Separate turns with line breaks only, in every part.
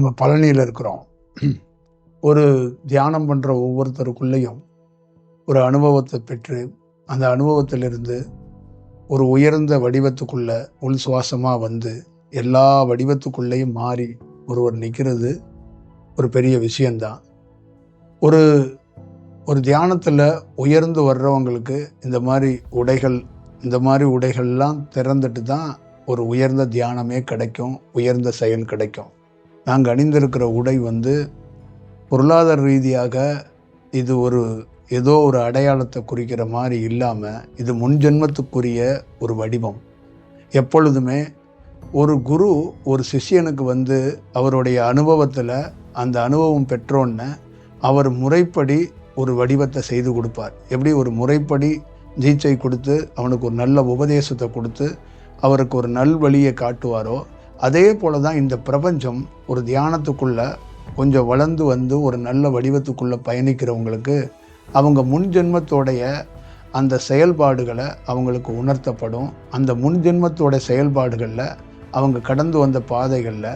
நம்ம பழனியில் இருக்கிறோம். ஒரு தியானம் பண்ணுற ஒவ்வொருத்தருக்குள்ளேயும் ஒரு அனுபவத்தை பெற்று அந்த அனுபவத்திலிருந்து ஒரு உயர்ந்த வடிவத்துக்குள்ள உள் சுவாசமாக வந்து எல்லா வடிவத்துக்குள்ளேயும் மாறி ஒருவர் நிற்கிறது ஒரு பெரிய விஷயந்தான். ஒரு ஒரு தியானத்தில் உயர்ந்து வர்றவங்களுக்கு இந்த மாதிரி உடைகள்லாம் திறந்துட்டு தான் ஒரு உயர்ந்த தியானமே கிடைக்கும், உயர்ந்த செயல் கிடைக்கும். நாங்கள் அணிந்திருக்கிற உடை பொருளாதார ரீதியாக இது ஏதோ ஒரு அடையாளத்தை குறிக்கிற மாதிரி இல்லாமல் இது முன்ஜென்மத்துக்குரிய ஒரு வடிவம். எப்பொழுதுமே ஒரு குரு ஒரு சிஷ்யனுக்கு அவருடைய அனுபவத்தில் அந்த அனுபவம் பெற்றோன்னு அவர் முறைப்படி ஒரு வடிவத்தை செய்து கொடுப்பார். எப்படி ஒரு முறைப்படி தீட்சை கொடுத்து அவனுக்கு ஒரு நல்ல உபதேசத்தை கொடுத்து அவருக்கு ஒரு நல்வழியை காட்டுவாரோ, அதே போல தான் இந்த பிரபஞ்சம் ஒரு தியானத்துக்குள்ள கொஞ்சம் வளர்ந்து ஒரு நல்ல வடிவத்துக்குள்ளே பயணிக்கிறவங்களுக்கு அவங்க முன்ஜென்மத்தோடைய அந்த செயல்பாடுகளை அவங்களுக்கு உணர்த்தப்படும். அந்த முன்ஜென்மத்தோட செயல்பாடுகளில் அவங்க கடந்து வந்த பாதைகளில்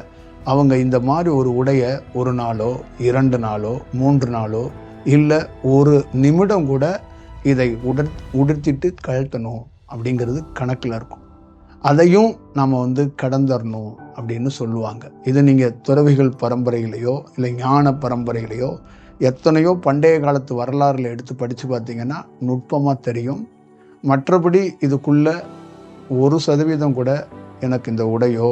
அவங்க இந்த மாதிரி ஒரு உடைய ஒரு நாளோ 2 நாளோ 3 நாளோ இல்லை ஒரு நிமிடம் கூட இதை உடுத்திட்டு கழட்டணும் அப்படிங்கிறது கணக்கில் இருக்கும். அதையும் நம்ம கடந்தரணும் அப்படின்னு சொல்லுவாங்க. இது நீங்கள் துறவிகள் பரம்பரைகளையோ இல்லை ஞான பரம்பரைகளையோ எத்தனையோ பண்டைய காலத்து வரலாறுல எடுத்து படித்து பார்த்தீங்கன்னா நுட்பமாக தெரியும். மற்றபடி இதுக்குள்ள 1% கூட எனக்கு இந்த உடையோ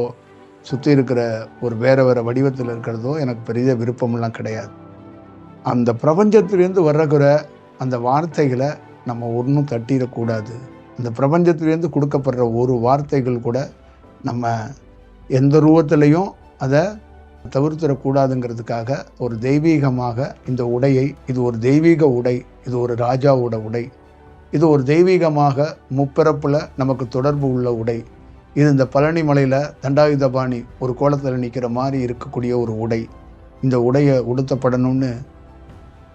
சுற்றி இருக்கிற ஒரு வேறு வடிவத்தில் இருக்கிறதோ எனக்கு பெரிய விருப்பமெல்லாம் கிடையாது. அந்த பிரபஞ்சத்திலேருந்து வர்றகிற அந்த வார்த்தைகளை நம்ம ஒன்றும் தட்டிடக்கூடாது. அந்த பிரபஞ்சத்திலேருந்து கொடுக்கப்படுற ஒரு வார்த்தைகள் கூட நம்ம எந்த ரூபத்திலையும் அதை தவிர்த்திடக்கூடாதுங்கிறதுக்காக ஒரு தெய்வீகமாக இந்த உடையை, இது ஒரு தெய்வீக உடை, இது ஒரு ராஜாவோட உடை, இது ஒரு தெய்வீகமாக முப்பிறப்பில் நமக்கு தொடர்பு உள்ள உடை, இது இந்த பழனி மலையில் தண்டாயுதபாணி ஒரு கோலத்தில் நிற்கிற மாதிரி இருக்கக்கூடிய ஒரு உடை, இந்த உடையை உடுத்தப்படணும்னு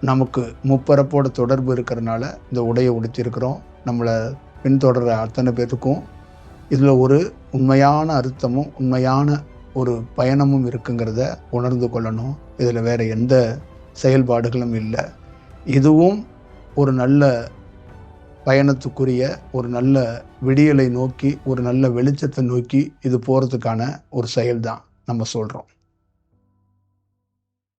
நமக்கு முப்பிறப்போட தொடர்பு இருக்கிறனால இந்த உடையை உடுத்திருக்கிறோம். நம்மளை பின்தொடர்கிற அத்தனை பேருக்கும் இதில் ஒரு உண்மையான அர்த்தமும் உண்மையான ஒரு பயணமும் இருக்குங்கிறத உணர்ந்து கொள்ளணும். இதில் வேறு எந்த செயல்பாடுகளும் இல்லை. இதுவும் ஒரு நல்ல பயணத்துக்குரிய ஒரு நல்ல விடியலை நோக்கி, ஒரு நல்ல வெளிச்சத்தை நோக்கி இது போகிறதுக்கான ஒரு செயல்தான் நம்ம சொல்கிறோம்.